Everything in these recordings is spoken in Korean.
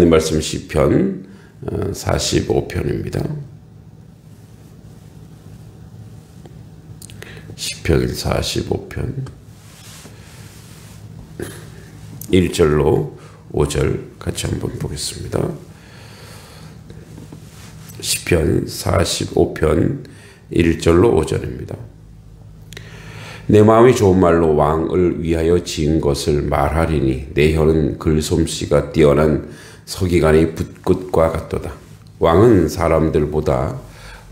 말씀 시편 45편입니다. 시편 45편 1절로 5절 같이 한번 보겠습니다. 시편 45편 1절로 5절입니다. 내 마음이 좋은 말로 왕을 위하여 지은 것을 말하리니 내 혀는 글솜씨가 뛰어난 서기관의 붓끝과 같도다. 왕은 사람들보다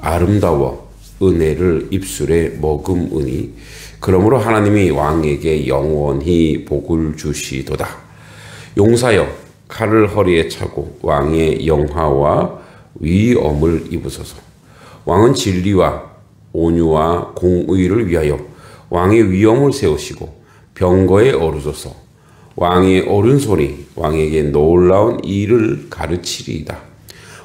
아름다워 은혜를 입술에 머금으니 그러므로 하나님이 왕에게 영원히 복을 주시도다. 용사여 칼을 허리에 차고 왕의 영화와 위엄을 입으소서. 왕은 진리와 온유와 공의를 위하여 왕의 위엄을 세우시고 병거에 오르소서. 왕의 오른손이 왕에게 놀라운 일을 가르치리이다.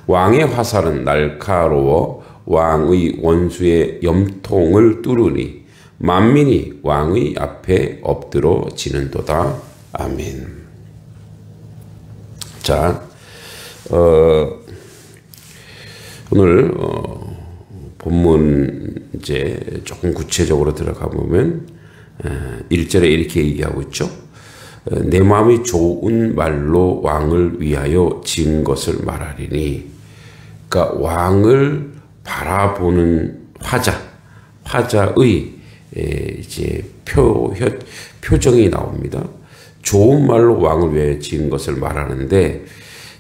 왕의 화살은 날카로워 왕의 원수의 염통을 뚫으니 만민이 왕의 앞에 엎드러지는도다. 아멘. 자, 오늘 본문 이제 조금 구체적으로 들어가 보면 1절에 이렇게 얘기하고 있죠. 내 마음이 좋은 말로 왕을 위하여 지은 것을 말하리니, 그러니까 왕을 바라보는 화자의 이제 표정이 나옵니다. 좋은 말로 왕을 위하여 지은 것을 말하는데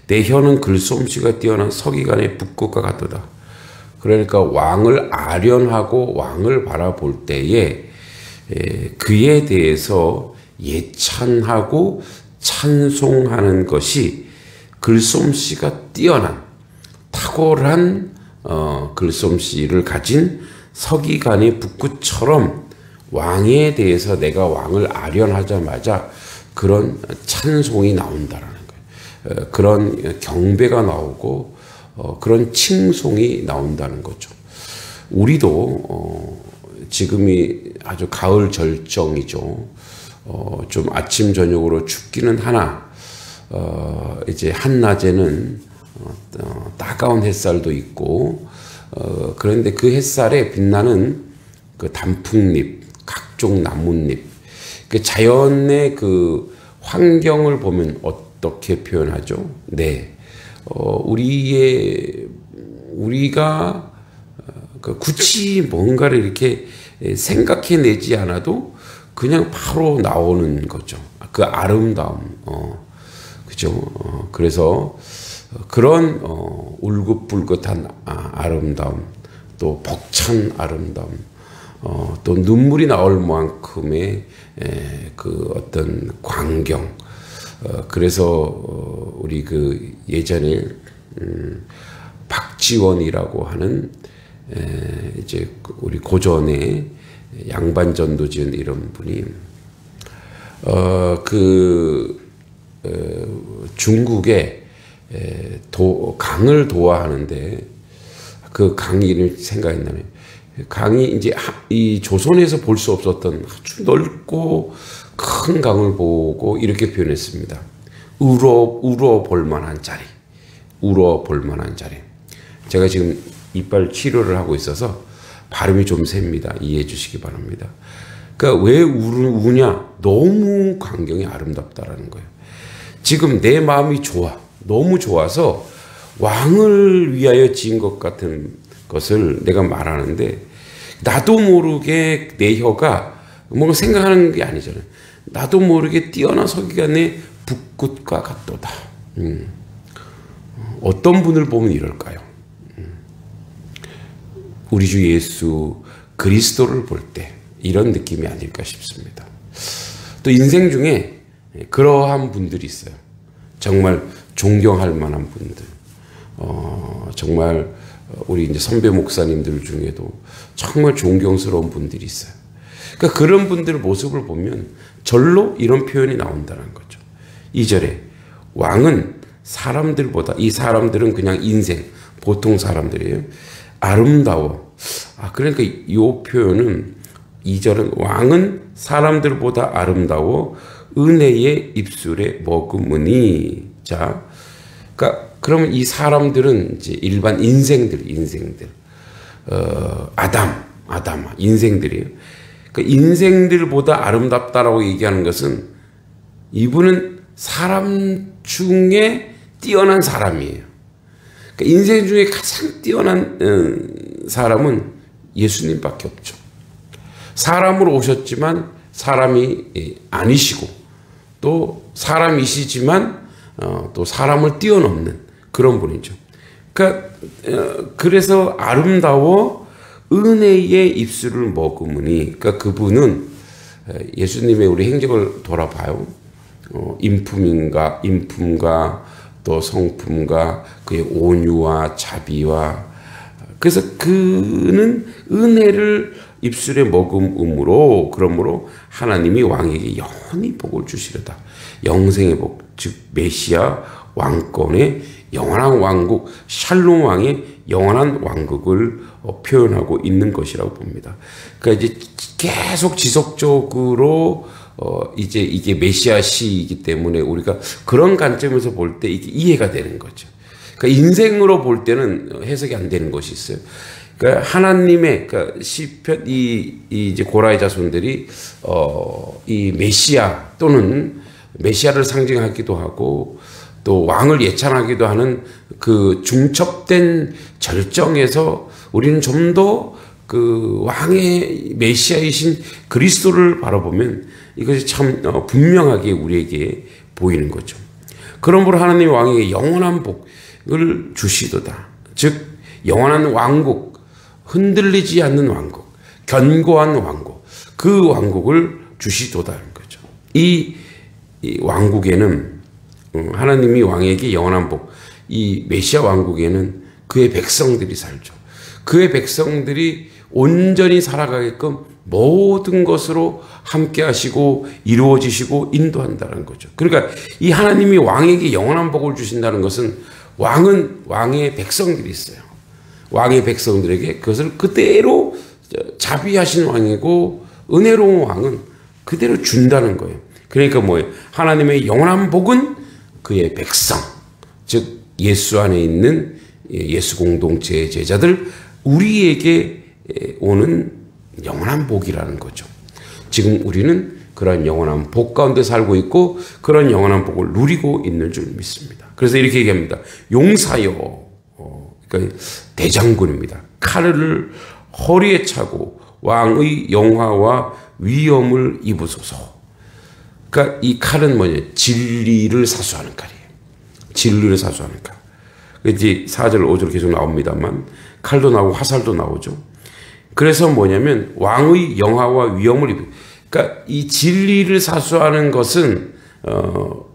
내 혀는 글솜씨가 뛰어난 서기관의 붓끝과 같도다. 그러니까 왕을 아련하고 왕을 바라볼 때에 그에 대해서 예찬하고 찬송하는 것이 글솜씨가 뛰어난 탁월한 글솜씨를 가진 서기관의 붓끝처럼 왕에 대해서 내가 왕을 아련하자마자 그런 찬송이 나온다라는 거예요. 그런 경배가 나오고 그런 칭송이 나온다는 거죠. 우리도 지금이 아주 가을 절정이죠. 좀 아침 저녁으로 춥기는 하나 이제 한낮에는 따가운 햇살도 있고 그런데 그 햇살에 빛나는 그 단풍잎, 각종 나뭇잎, 그 자연의 그 환경을 보면 어떻게 표현하죠? 네, 우리가 굳이 뭔가를 이렇게 생각해내지 않아도 그냥 바로 나오는 거죠. 그 아름다움, 그죠? 그래서 그런 울긋불긋한 아름다움, 또 벅찬 아름다움, 또 눈물이 나올 만큼의 그 어떤 광경. 그래서 우리 그 예전에 박지원이라고 하는 이제 우리 고전에 양반전도 지은 이런 분이 중국의 강을 도화하는데 그 강이 이름이 생각이 나네요. 강이 이제 이 조선에서 볼 수 없었던 아주 넓고 큰 강을 보고 이렇게 표현했습니다. 울어 볼만한 자리, 울어 볼만한 자리. 제가 지금 이빨 치료를 하고 있어서 발음이 좀 셉니다. 이해해 주시기 바랍니다. 그러니까 왜 우냐? 너무 광경이 아름답다라는 거예요. 지금 내 마음이 좋아. 너무 좋아서 왕을 위하여 지은 것 같은 것을 내가 말하는데 나도 모르게 내 혀가 뭔가 생각하는 게 아니잖아요. 나도 모르게 뛰어난 서기관의 붓끝과 같도다. 어떤 분을 보면 이럴까요? 우리 주 예수 그리스도를 볼 때 이런 느낌이 아닐까 싶습니다. 또 인생 중에 그러한 분들이 있어요. 정말 존경할 만한 분들. 정말 우리 이제 선배 목사님들 중에도 정말 존경스러운 분들이 있어요. 그러니까 그런 분들 모습을 보면 절로 이런 표현이 나온다는 거죠. 2절에 왕은 사람들보다, 이 사람들은 그냥 인생, 보통 사람들이에요. 아름다워. 그러니까 이 표현은 2절은 왕은 사람들보다 아름다워 은혜의 입술에 머금으니. 자, 그러니까 그러면 이 사람들은 이제 일반 인생들, 아담, 인생들이에요. 그러니까 인생들보다 아름답다라고 얘기하는 것은 이분은 사람 중에 뛰어난 사람이에요. 그러니까 인생 중에 가장 뛰어난 사람은 예수님밖에 없죠. 사람으로 오셨지만 사람이 아니시고 또 사람이시지만 또 사람을 뛰어넘는 그런 분이죠. 그러니까 그래서 아름다워 은혜의 입술을 머금으니, 그러니까 그분은 예수님의 우리 행적을 돌아봐요. 인품과 또 성품과 그의 온유와 자비와, 그래서 그는 은혜를 입술에 머금음으로, 그러므로 하나님이 왕에게 영원히 복을 주시려다. 영생의 복, 즉 메시아 왕권의 영원한 왕국, 샬롬 왕의 영원한 왕국을 표현하고 있는 것이라고 봅니다. 그러니까 이제 계속 지속적으로 이제 이게 메시아 시이기 때문에 우리가 그런 관점에서 볼 때 이게 이해가 되는 거죠. 그러니까 인생으로 볼 때는 해석이 안 되는 것이 있어요. 그러니까 하나님의, 그러니까 시편 이제 고라의 자손들이 이 메시아 또는 메시아를 상징하기도 하고 또 왕을 예찬하기도 하는 그 중첩된 절정에서 우리는 좀 더 그 왕의 메시아이신 그리스도를 바라보면 이것이 참 분명하게 우리에게 보이는 거죠. 그러므로 하나님의 왕에게 영원한 복을 주시도다. 즉 영원한 왕국, 흔들리지 않는 왕국, 견고한 왕국, 그 왕국을 주시도다는 거죠. 이 왕국에는 하나님이 왕에게 영원한 복, 이 메시아 왕국에는 그의 백성들이 살죠. 그의 백성들이 온전히 살아가게끔 모든 것으로 함께 하시고 이루어지시고 인도한다는 거죠. 그러니까 이 하나님이 왕에게 영원한 복을 주신다는 것은 왕은 왕의 백성들이 있어요. 왕의 백성들에게 그것을 그대로 자비하신 왕이고 은혜로운 왕은 그대로 준다는 거예요. 그러니까 뭐예요? 하나님의 영원한 복은 그의 백성, 즉 예수 안에 있는 예수 공동체의 제자들, 우리에게 오는 영원한 복이라는 거죠. 지금 우리는 그런 영원한 복 가운데 살고 있고 그런 영원한 복을 누리고 있는 줄 믿습니다. 그래서 이렇게 얘기합니다. 용사여, 그러니까 대장군입니다. 칼을 허리에 차고 왕의 영화와 위엄을 입으소서. 그러니까 이 칼은 뭐냐? 진리를 사수하는 칼이에요. 진리를 사수하는 칼. 이제 4절, 5절 계속 나옵니다만 칼도 나오고 화살도 나오죠. 그래서 뭐냐면 왕의 영화와 위엄을 입고, 그러니까 이 진리를 사수하는 것은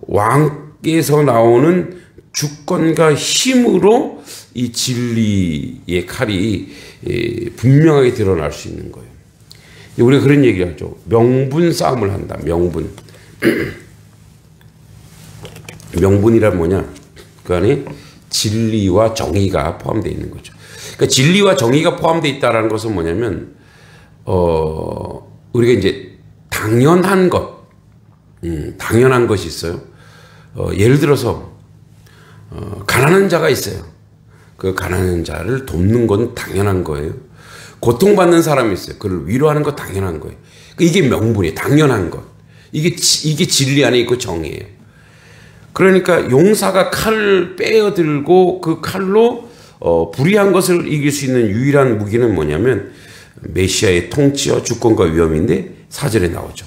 왕께서 나오는 주권과 힘으로 이 진리의 칼이 분명하게 드러날 수 있는 거예요. 우리가 그런 얘기를 하죠. 명분 싸움을 한다. 명분. 명분이란 뭐냐? 그 안에 진리와 정의가 포함되어 있는 거죠. 그러니까 진리와 정의가 포함되어 있다는 것은 뭐냐면 우리가 이제 당연한 것, 당연한 것이 있어요. 예를 들어서 가난한 자가 있어요. 그 가난한 자를 돕는 건 당연한 거예요. 고통받는 사람이 있어요. 그를 위로하는 거 당연한 거예요. 이게 명분이에요. 당연한 것. 이게 진리 안에 있고 정의예요. 그러니까 용사가 칼을 빼어들고 그 칼로 불의한 것을 이길 수 있는 유일한 무기는 뭐냐면 메시아의 통치와 주권과 위엄인데 4절에 나오죠.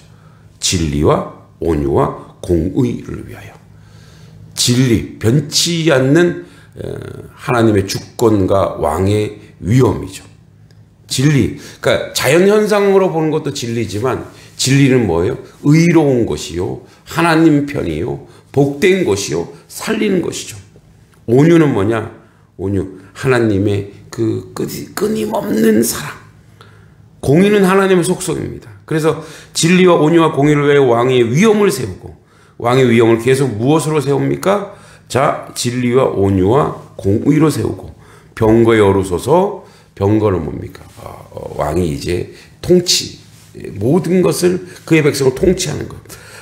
진리와 온유와 공의를 위하여. 진리, 변치 않는 하나님의 주권과 왕의 위엄이죠. 진리, 그러니까 자연현상으로 보는 것도 진리지만 진리는 뭐예요? 의로운 것이요, 하나님 편이요, 복된 것이요, 살리는 것이죠. 온유는 뭐냐? 온유, 하나님의 그 끊임없는 사랑. 공의는 하나님의 속성입니다. 그래서 진리와 온유와 공의를 위해 왕의 위엄을 세우고, 왕의 위엄을 계속 무엇으로 세웁니까? 자, 진리와 온유와 공의로 세우고, 병거에 오르소서. 병거는 뭡니까? 왕이 이제 통치, 모든 것을 그의 백성을 통치하는 것.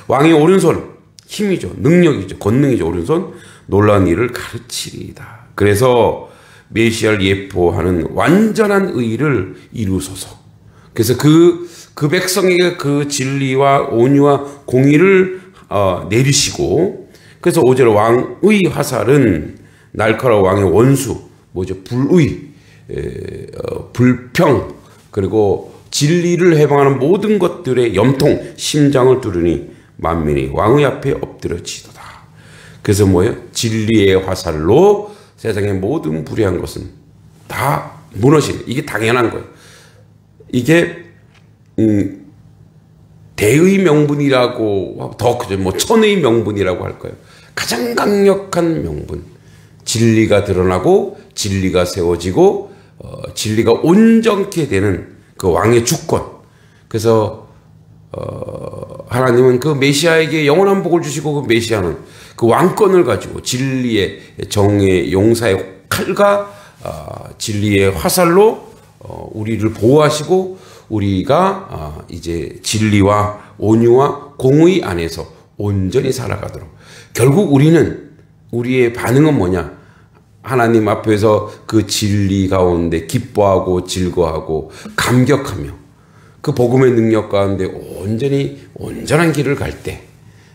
왕의 오른손, 힘이죠. 능력이죠. 권능이죠. 오른손. 놀라운 일을 가르치리이다. 그래서 메시아를 예포하는 완전한 의를 이루소서. 그래서 그 백성에게 그 진리와 온유와 공의를 내리시고, 그래서 5절 왕의 화살은 날카로운 왕의 원수, 뭐죠? 불의, 불평, 그리고 진리를 해방하는 모든 것들의 염통, 심장을 뚫으니 만민이 왕의 앞에 엎드려지도다. 그래서 뭐예요? 진리의 화살로 세상의 모든 불의한 것은 다 무너지는, 이게 당연한 거예요. 이게 대의 명분이라고, 더 그죠, 뭐 천의 명분이라고 할 거예요. 가장 강력한 명분, 진리가 드러나고 진리가 세워지고 진리가 온전케 되는 그 왕의 주권. 그래서 하나님은 그 메시아에게 영원한 복을 주시고, 그 메시아는 그 왕권을 가지고 진리의, 정의, 용사의 칼과 진리의 화살로 우리를 보호하시고, 우리가 이제 진리와 온유와 공의 안에서 온전히 살아가도록. 결국 우리의 반응은 뭐냐? 하나님 앞에서 그 진리 가운데 기뻐하고 즐거워하고 감격하며 그 복음의 능력 가운데 온전한 길을 갈 때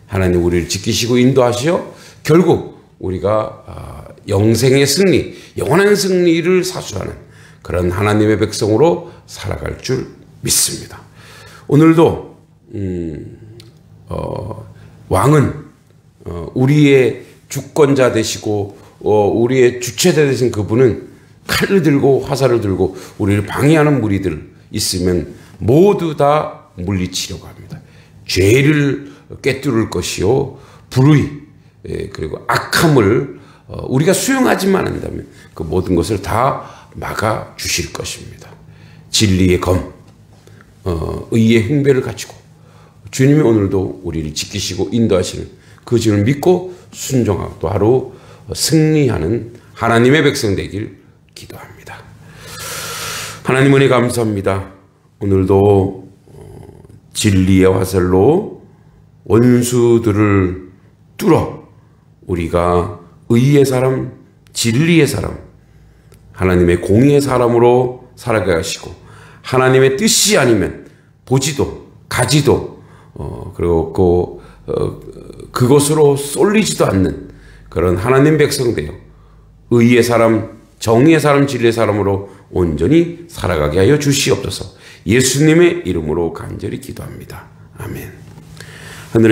하나님 우리를 지키시고 인도하시어 결국 우리가 영생의 승리, 영원한 승리를 사수하는 그런 하나님의 백성으로 살아갈 줄 믿습니다. 오늘도 왕은 우리의 주권자 되시고 우리의 주체자 되신 그분은 칼을 들고 화살을 들고 우리를 방해하는 무리들 있으면 모두 다 물리치려고 합니다. 죄를 꿰뚫을 것이요, 불의, 그리고 악함을 우리가 수용하지만 한다면 그 모든 것을 다 막아 주실 것입니다. 진리의 검, 의의 흉배를 가지고 주님이 오늘도 우리를 지키시고 인도하시는 그 주를 믿고 순종하고 또 하루 승리하는 하나님의 백성 되길 기도합니다. 하나님 은혜 감사합니다. 오늘도 진리의 화살로 원수들을 뚫어 우리가 의의 사람, 진리의 사람, 하나님의 공의의 사람으로 살아가게 하시고, 하나님의 뜻이 아니면 보지도 가지도 그리고 그것으로 쏠리지도 않는 그런 하나님 백성 되어 의의 사람, 정의의 사람, 진리의 사람으로 온전히 살아가게 하여 주시옵소서. 예수님의 이름으로 간절히 기도합니다. 아멘. 하늘의